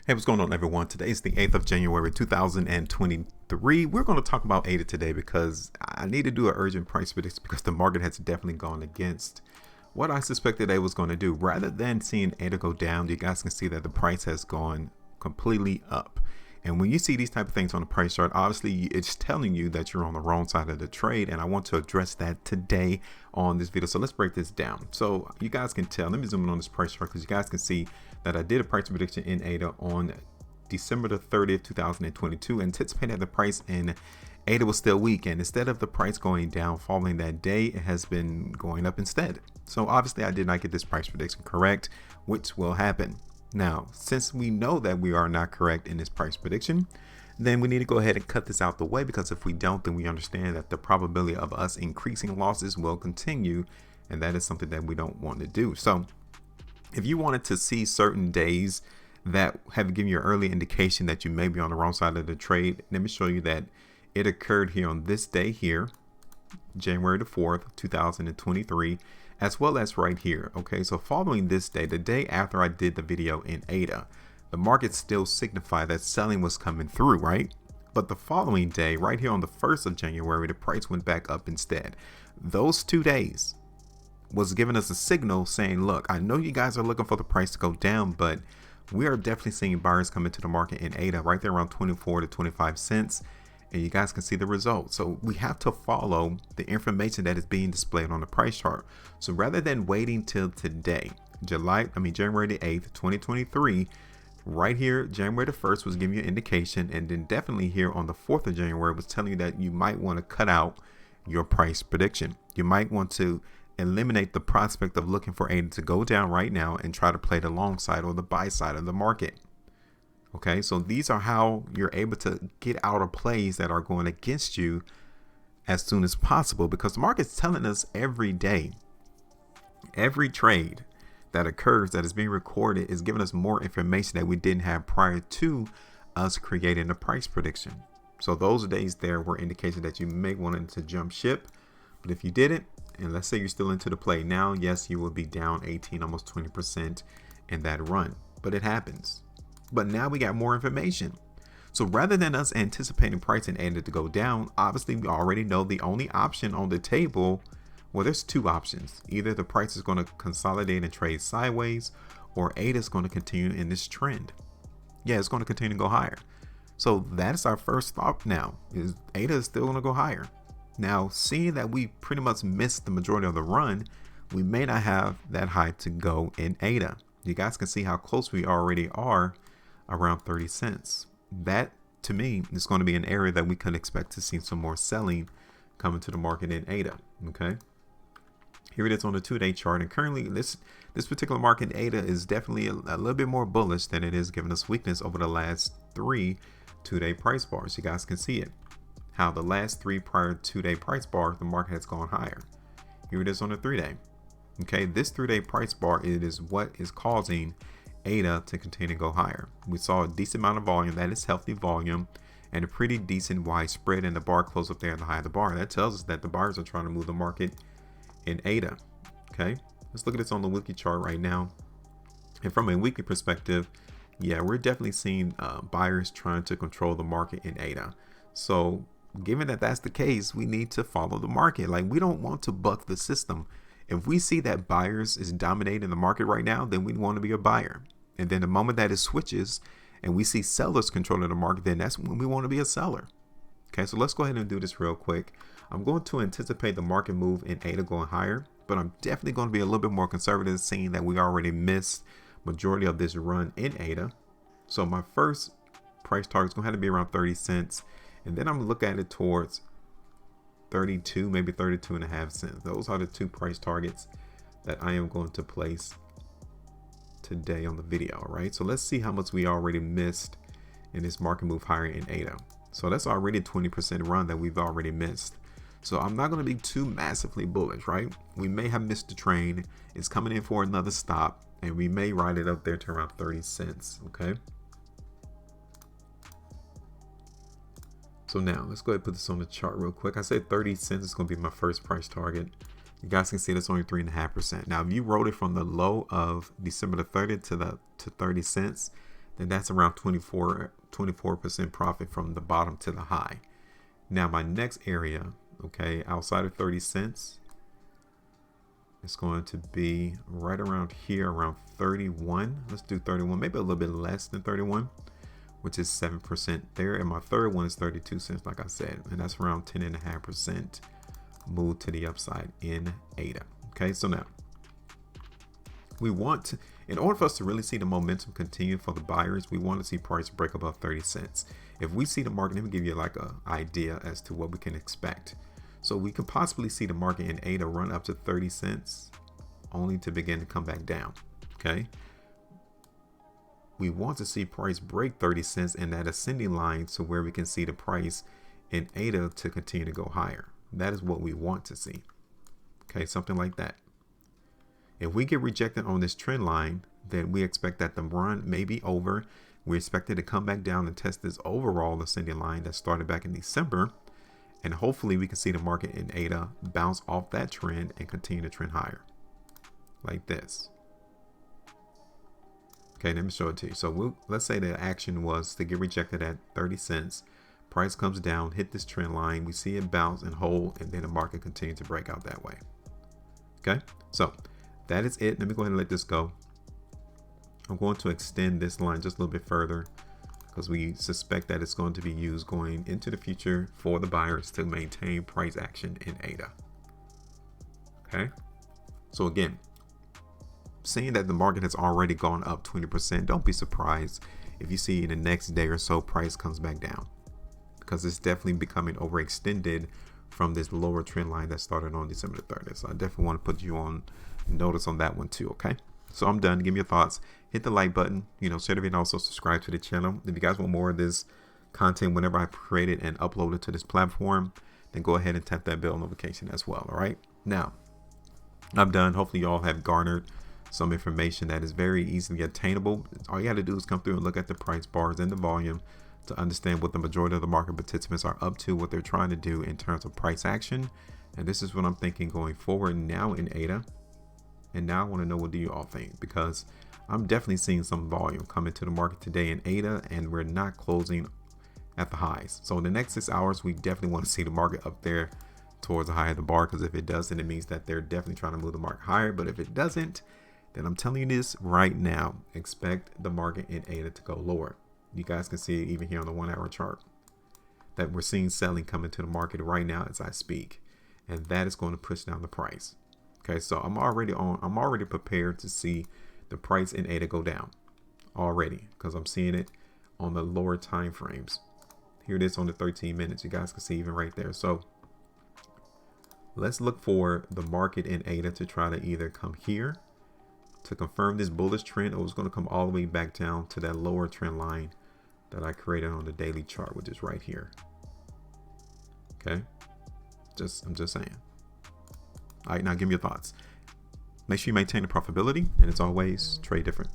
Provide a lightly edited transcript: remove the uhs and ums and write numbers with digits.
Hey, what's going on, everyone? Today is the 8th of January, 2023. We're going to talk about ADA today because I need to do an urgent price prediction because the market has definitely gone against what I suspected ADA was going to do. Rather than seeing ADA go down, you guys can see that the price has gone completely up. And when you see these type of things on the price chart, obviously it's telling you that you're on the wrong side of the trade. And I want to address that today on this video. So let's break this down. So you guys can tell, let me zoom in on this price chart because you guys can see that I did a price prediction in ADA on December the 30th, 2022, anticipating that the price in ADA was still weak. And instead of the price going down following that day, it has been going up instead. So obviously I did not get this price prediction correct, which will happen. Now, since we know that we are not correct in this price prediction, then we need to go ahead and cut this out the way, because if we don't, then we understand that the probability of us increasing losses will continue, and that is something that we don't want to do. So if you wanted to see certain days that have given you an early indication that you may be on the wrong side of the trade, let me show you that it occurred here on this day here, January the 4th, 2023, as well as right here. Okay, so following this day, the day after I did the video in ADA, the market still signified that selling was coming through, right? But the following day, right here on the 1st of January, the price went back up instead. Those 2 days was giving us a signal saying, look, I know you guys are looking for the price to go down, but we are definitely seeing buyers come into the market in ADA right there around 24 to 25 cents. And you guys can see the results. So we have to follow the information that is being displayed on the price chart. So rather than waiting till today, January the 8th, 2023, right here, January the 1st was giving you an indication. And then definitely here on the 4th of January was telling you that you might want to cut out your price prediction. You might want to eliminate the prospect of looking for ADA to go down right now and try to play the long side or the buy side of the market. Okay, so these are how you're able to get out of plays that are going against you as soon as possible, because the market's telling us every day, every trade that occurs that is being recorded is giving us more information that we didn't have prior to us creating a price prediction. So those days there were indications that you may want to jump ship, but if you didn't, and let's say you're still into the play now, yes, you will be down 18, almost 20% in that run, but it happens. But now we got more information. So rather than us anticipating price in ADA to go down, obviously we already know the only option on the table, well, there's two options. Either the price is going to consolidate and trade sideways, or ADA is going to continue in this trend. Yeah, it's going to continue to go higher. So that's our first thought now, is ADA is still going to go higher. Now, seeing that we pretty much missed the majority of the run, we may not have that high to go in ADA. You guys can see how close we already are, around 30 cents. That to me is going to be an area that we could expect to see some more selling coming to the market in ADA. Okay, here it is on the 2-day chart, and currently this particular market in ADA is definitely a little bit more bullish than it is giving us weakness over the last 3 2-day price bars. You guys can see it, how the last 3 prior 2-day price bars the market has gone higher. Here it is on the 3-day. Okay, this 3-day price bar, it is what is causing ADA to continue to go higher. We saw a decent amount of volume, that is healthy volume, and a pretty decent wide spread, and the bar closed up there at the high of the bar. That tells us that the buyers are trying to move the market in ADA. Okay, let's look at this on the weekly chart right now. And from a weekly perspective, yeah, we're definitely seeing buyers trying to control the market in ADA. So given that that's the case, we need to follow the market. Like, we don't want to buck the system. If we see that buyers is dominating the market right now, then we want to be a buyer. And then the moment that it switches and we see sellers controlling the market, then that's when we want to be a seller. Okay, so let's go ahead and do this real quick. I'm going to anticipate the market move in ADA going higher, but I'm definitely going to be a little bit more conservative, seeing that we already missed majority of this run in ADA. So my first price target is going to have to be around 30 cents. And then I'm going to look at it towards 32, maybe 32.5 cents. Those are the 2 price targets that I am going to place today on the video. Right, so let's see how much we already missed in this market move higher in ADA. So that's already a 20% run that we've already missed. So I'm not going to be too massively bullish, right? We may have missed the train. It's coming in for another stop, and we may ride it up there to around 30 cents. Okay, so now let's go ahead and put this on the chart real quick. I said 30 cents is going to be my first price target. You guys can see that's only 3.5%. Now, if you wrote it from the low of December the 30th to 30 cents, then that's around 24% profit from the bottom to the high. Now my next area, okay, outside of 30 cents, it's going to be right around here, around 31. Let's do 31, maybe a little bit less than 31, which is 7% there. And my third one is 32 cents, like I said, and that's around 10.5% move to the upside in ADA. Okay, so now we want to, in order for us to really see the momentum continue for the buyers, we want to see price break above 30 cents. If we see the market, let me give you like an idea as to what we can expect. So we could possibly see the market in ADA run up to 30 cents only to begin to come back down. Okay. We want to see price break 30 cents in that ascending line to where we can see the price in ADA to continue to go higher. That is what we want to see. Okay, something like that. If we get rejected on this trend line, then we expect that the run may be over. We expect it to come back down and test this overall ascending line that started back in December. And hopefully we can see the market in ADA bounce off that trend and continue to trend higher. Like this. Okay, let me show it to you. So let's say the action was to get rejected at 30 cents. Price comes down, hit this trend line. We see it bounce and hold, and then the market continues to break out that way. Okay, so that is it. Let me go ahead and let this go. I'm going to extend this line just a little bit further because we suspect that it's going to be used going into the future for the buyers to maintain price action in ADA. Okay, so again, seeing that the market has already gone up 20%, don't be surprised if you see in the next day or so price comes back down, because it's definitely becoming overextended from this lower trend line that started on December 30th. So I definitely want to put you on notice on that one too. Okay, so I'm done. Give me your thoughts. Hit the like button, share the video, also subscribe to the channel. If you guys want more of this content whenever I create it and upload it to this platform, then go ahead and tap that bell notification as well. All right, now I'm done. Hopefully you all have garnered some information that is very easily attainable. All you have to do is come through and look at the price bars and the volume to understand what the majority of the market participants are up to, what they're trying to do in terms of price action. And this is what I'm thinking going forward now in ADA. And now I want to know, what do you all think? Because I'm definitely seeing some volume come into the market today in ADA, and we're not closing at the highs. So in the next 6 hours, we definitely want to see the market up there towards the high of the bar, because if it does, then it means that they're definitely trying to move the market higher. But if it doesn't, then I'm telling you this right now, expect the market in ADA to go lower. You guys can see it even here on the 1 hour chart that we're seeing selling come into the market right now as I speak, and that is going to push down the price. Okay, so I'm already prepared to see the price in ADA go down already, because I'm seeing it on the lower time frames. Here it is on the 13 minutes. You guys can see even right there. So let's look for the market in ADA to try to either come here to confirm this bullish trend, or it's going to come all the way back down to that lower trend line that I created on the daily chart, which is right here. Okay, I'm just saying. All right, now give me your thoughts. Make sure you maintain the profitability, and as always, trade different.